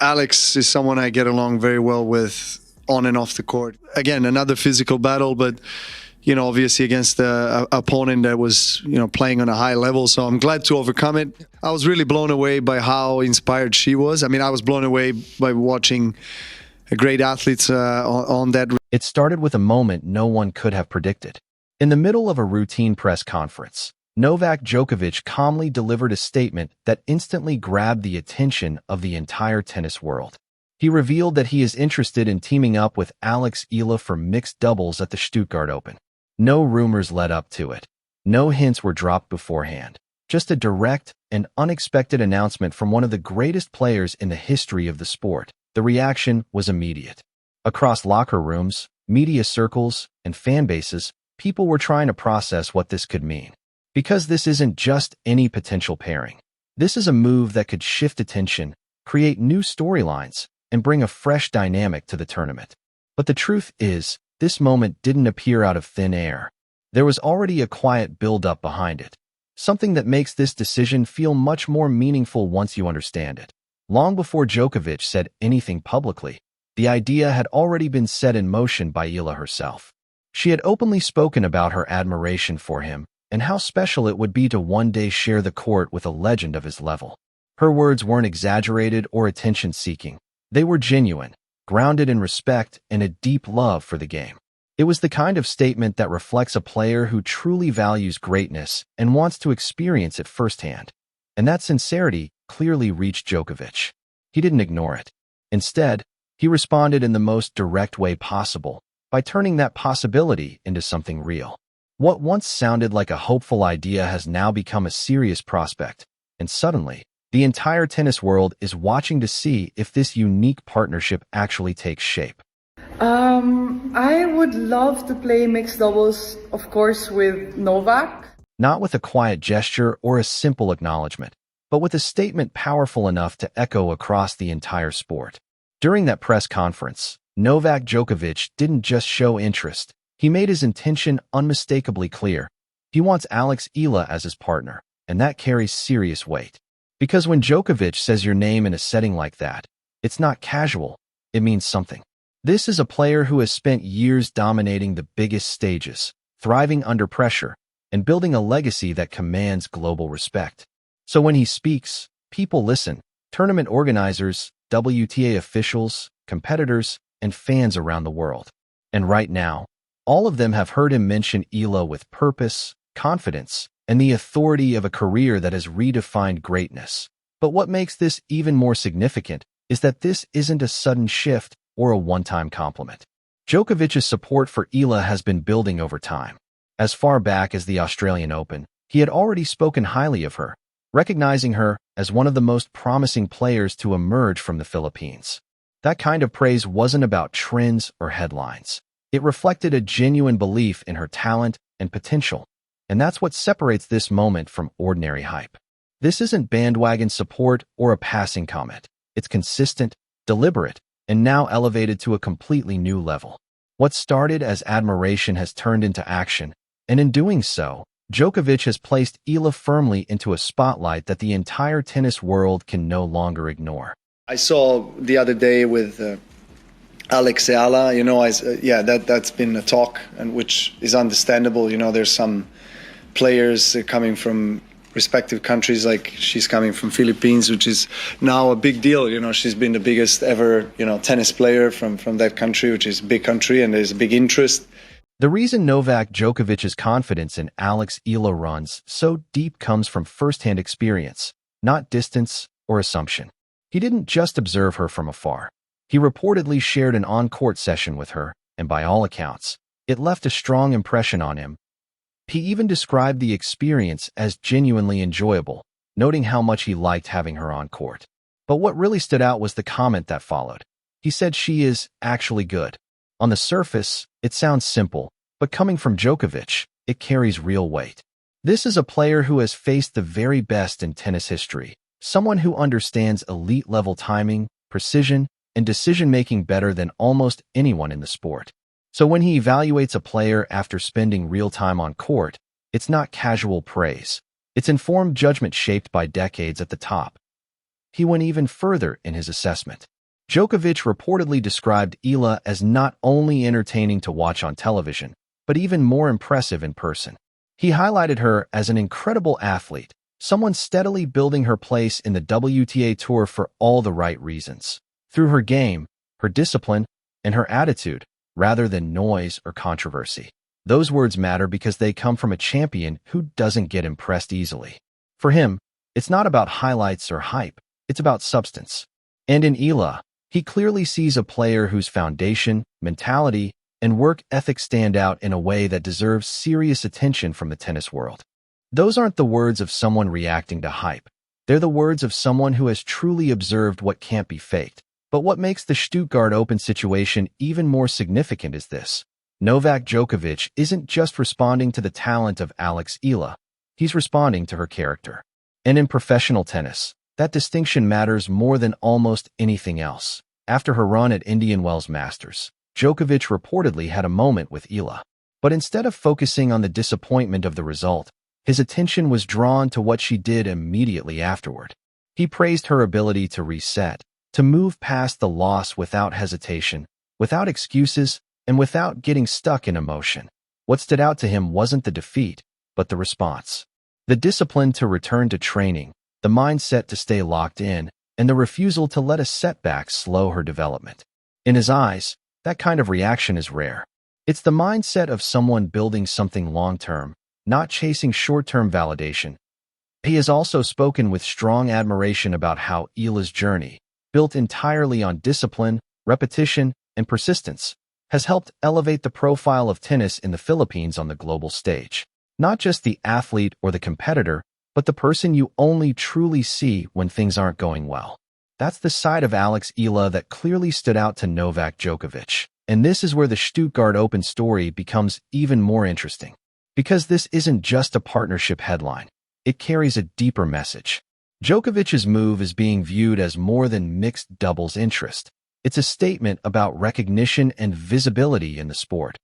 Alex is someone I get along very well with on and off the court. Again, another physical battle, but obviously against the opponent that was, playing on a high level. So I'm glad to overcome it. I was really blown away by how inspired she was. I mean, I was blown away by watching great athletes on that. It started with a moment no one could have predicted. In the middle of a routine press conference, Novak Djokovic calmly delivered a statement that instantly grabbed the attention of the entire tennis world. He revealed that he is interested in teaming up with Alex Eala for mixed doubles at the Stuttgart Open. No rumors led up to it. No hints were dropped beforehand. Just a direct and unexpected announcement from one of the greatest players in the history of the sport. The reaction was immediate. Across locker rooms, media circles, and fan bases, people were trying to process what this could mean. Because this isn't just any potential pairing. This is a move that could shift attention, create new storylines, and bring a fresh dynamic to the tournament. But the truth is, this moment didn't appear out of thin air. There was already a quiet build-up behind it. Something that makes this decision feel much more meaningful once you understand it. Long before Djokovic said anything publicly, the idea had already been set in motion by Eala herself. She had openly spoken about her admiration for him and how special it would be to one day share the court with a legend of his level. Her words weren't exaggerated or attention-seeking. They were genuine, grounded in respect and a deep love for the game. It was the kind of statement that reflects a player who truly values greatness and wants to experience it firsthand. And that sincerity clearly reached Djokovic. He didn't ignore it. Instead, he responded in the most direct way possible, by turning that possibility into something real. What once sounded like a hopeful idea has now become a serious prospect, and suddenly, the entire tennis world is watching to see if this unique partnership actually takes shape. I would love to play mixed doubles, of course, with Novak. Not with a quiet gesture or a simple acknowledgement, but with a statement powerful enough to echo across the entire sport. During that press conference, Novak Djokovic didn't just show interest. He made his intention unmistakably clear. He wants Alex Eala as his partner, and that carries serious weight. Because when Djokovic says your name in a setting like that, it's not casual, it means something. This is a player who has spent years dominating the biggest stages, thriving under pressure, and building a legacy that commands global respect. So when he speaks, people listen. Tournament organizers, WTA officials, competitors, and fans around the world. And right now, all of them have heard him mention Eala with purpose, confidence, and the authority of a career that has redefined greatness. But what makes this even more significant is that this isn't a sudden shift or a one-time compliment. Djokovic's support for Eala has been building over time. As far back as the Australian Open, he had already spoken highly of her, recognizing her as one of the most promising players to emerge from the Philippines. That kind of praise wasn't about trends or headlines. It reflected a genuine belief in her talent and potential. And that's what separates this moment from ordinary hype. This isn't bandwagon support or a passing comment. It's consistent, deliberate, and now elevated to a completely new level. What started as admiration has turned into action, and in doing so, Djokovic has placed Eala firmly into a spotlight that the entire tennis world can no longer ignore. I saw the other day with Alex Eala, that's been a talk, and which is understandable. There's some players coming from respective countries, like she's coming from Philippines, which is now a big deal. She's been the biggest ever, tennis player from that country, which is a big country, and there's a big interest. The reason Novak Djokovic's confidence in Alex Eala runs so deep comes from firsthand experience, not distance or assumption. He didn't just observe her from afar. He reportedly shared an on-court session with her, and by all accounts, it left a strong impression on him. He even described the experience as genuinely enjoyable, noting how much he liked having her on court. But what really stood out was the comment that followed. He said she is actually good. On the surface, it sounds simple, but coming from Djokovic, it carries real weight. This is a player who has faced the very best in tennis history, someone who understands elite-level timing, precision, and decision-making better than almost anyone in the sport. So when he evaluates a player after spending real time on court, it's not casual praise. It's informed judgment shaped by decades at the top. He went even further in his assessment. Djokovic reportedly described Eala as not only entertaining to watch on television, but even more impressive in person. He highlighted her as an incredible athlete, someone steadily building her place in the WTA Tour for all the right reasons. Through her game, her discipline, and her attitude, rather than noise or controversy. Those words matter because they come from a champion who doesn't get impressed easily. For him, it's not about highlights or hype, it's about substance. And in Eala, he clearly sees a player whose foundation, mentality, and work ethic stand out in a way that deserves serious attention from the tennis world. Those aren't the words of someone reacting to hype. They're the words of someone who has truly observed what can't be faked. But what makes the Stuttgart Open situation even more significant is this. Novak Djokovic isn't just responding to the talent of Alex Eala, he's responding to her character. And in professional tennis, that distinction matters more than almost anything else. After her run at Indian Wells Masters, Djokovic reportedly had a moment with Eala. But instead of focusing on the disappointment of the result, his attention was drawn to what she did immediately afterward. He praised her ability to reset, to move past the loss without hesitation, without excuses, and without getting stuck in emotion. What stood out to him wasn't the defeat, but the response. The discipline to return to training, the mindset to stay locked in, and the refusal to let a setback slow her development. In his eyes, that kind of reaction is rare. It's the mindset of someone building something long-term, not chasing short-term validation. He has also spoken with strong admiration about how Eala's journey, built entirely on discipline, repetition, and persistence, has helped elevate the profile of tennis in the Philippines on the global stage. Not just the athlete or the competitor, but the person you only truly see when things aren't going well. That's the side of Alex Eala that clearly stood out to Novak Djokovic. And this is where the Stuttgart Open story becomes even more interesting. Because this isn't just a partnership headline. It carries a deeper message. Djokovic's move is being viewed as more than mixed doubles interest. It's a statement about recognition and visibility in the sport.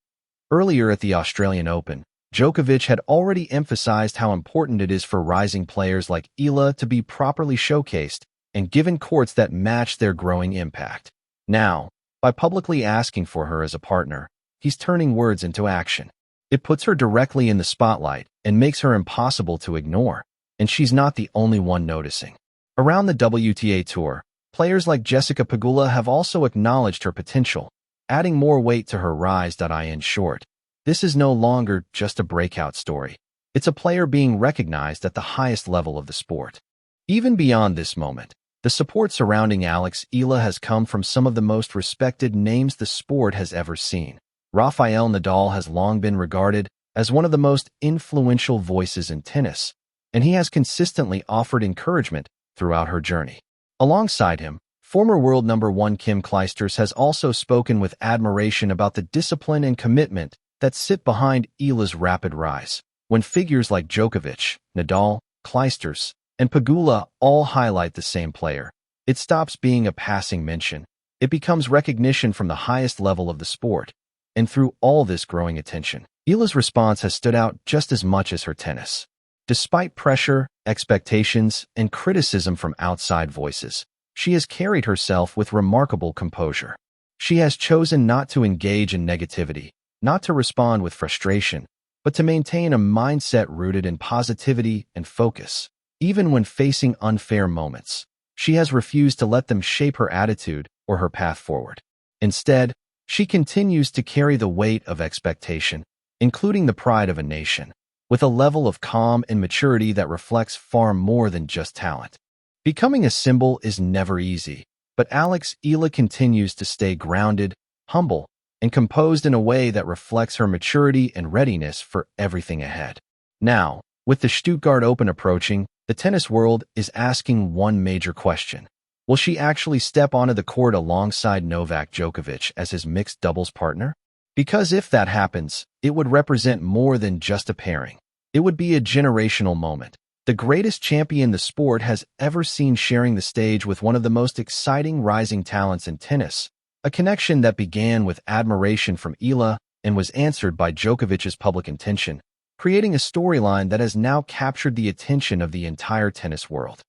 Earlier at the Australian Open, Djokovic had already emphasized how important it is for rising players like Eala to be properly showcased and given courts that match their growing impact. Now, by publicly asking for her as a partner, he's turning words into action. It puts her directly in the spotlight and makes her impossible to ignore, and she's not the only one noticing. Around the WTA Tour, players like Jessica Pegula have also acknowledged her potential, adding more weight to her rise. In short, this is no longer just a breakout story. It's a player being recognized at the highest level of the sport. Even beyond this moment, the support surrounding Alex Eala has come from some of the most respected names the sport has ever seen. Rafael Nadal has long been regarded as one of the most influential voices in tennis, and he has consistently offered encouragement throughout her journey. Alongside him, former world number 1 Kim Clijsters has also spoken with admiration about the discipline and commitment that sit behind Eala's rapid rise. When figures like Djokovic, Nadal, Clijsters, and Pegula all highlight the same player, it stops being a passing mention. It becomes recognition from the highest level of the sport. And through all this growing attention, Eala's response has stood out just as much as her tennis. Despite pressure, expectations, and criticism from outside voices, she has carried herself with remarkable composure. She has chosen not to engage in negativity, not to respond with frustration, but to maintain a mindset rooted in positivity and focus. Even when facing unfair moments, she has refused to let them shape her attitude or her path forward. Instead, she continues to carry the weight of expectation, including the pride of a nation, with a level of calm and maturity that reflects far more than just talent. Becoming a symbol is never easy, but Alex Eala continues to stay grounded, humble, and composed in a way that reflects her maturity and readiness for everything ahead. Now, with the Stuttgart Open approaching, the tennis world is asking one major question. Will she actually step onto the court alongside Novak Djokovic as his mixed doubles partner? Because if that happens, it would represent more than just a pairing. It would be a generational moment. The greatest champion the sport has ever seen sharing the stage with one of the most exciting rising talents in tennis, a connection that began with admiration from Eala and was answered by Djokovic's public intention, creating a storyline that has now captured the attention of the entire tennis world.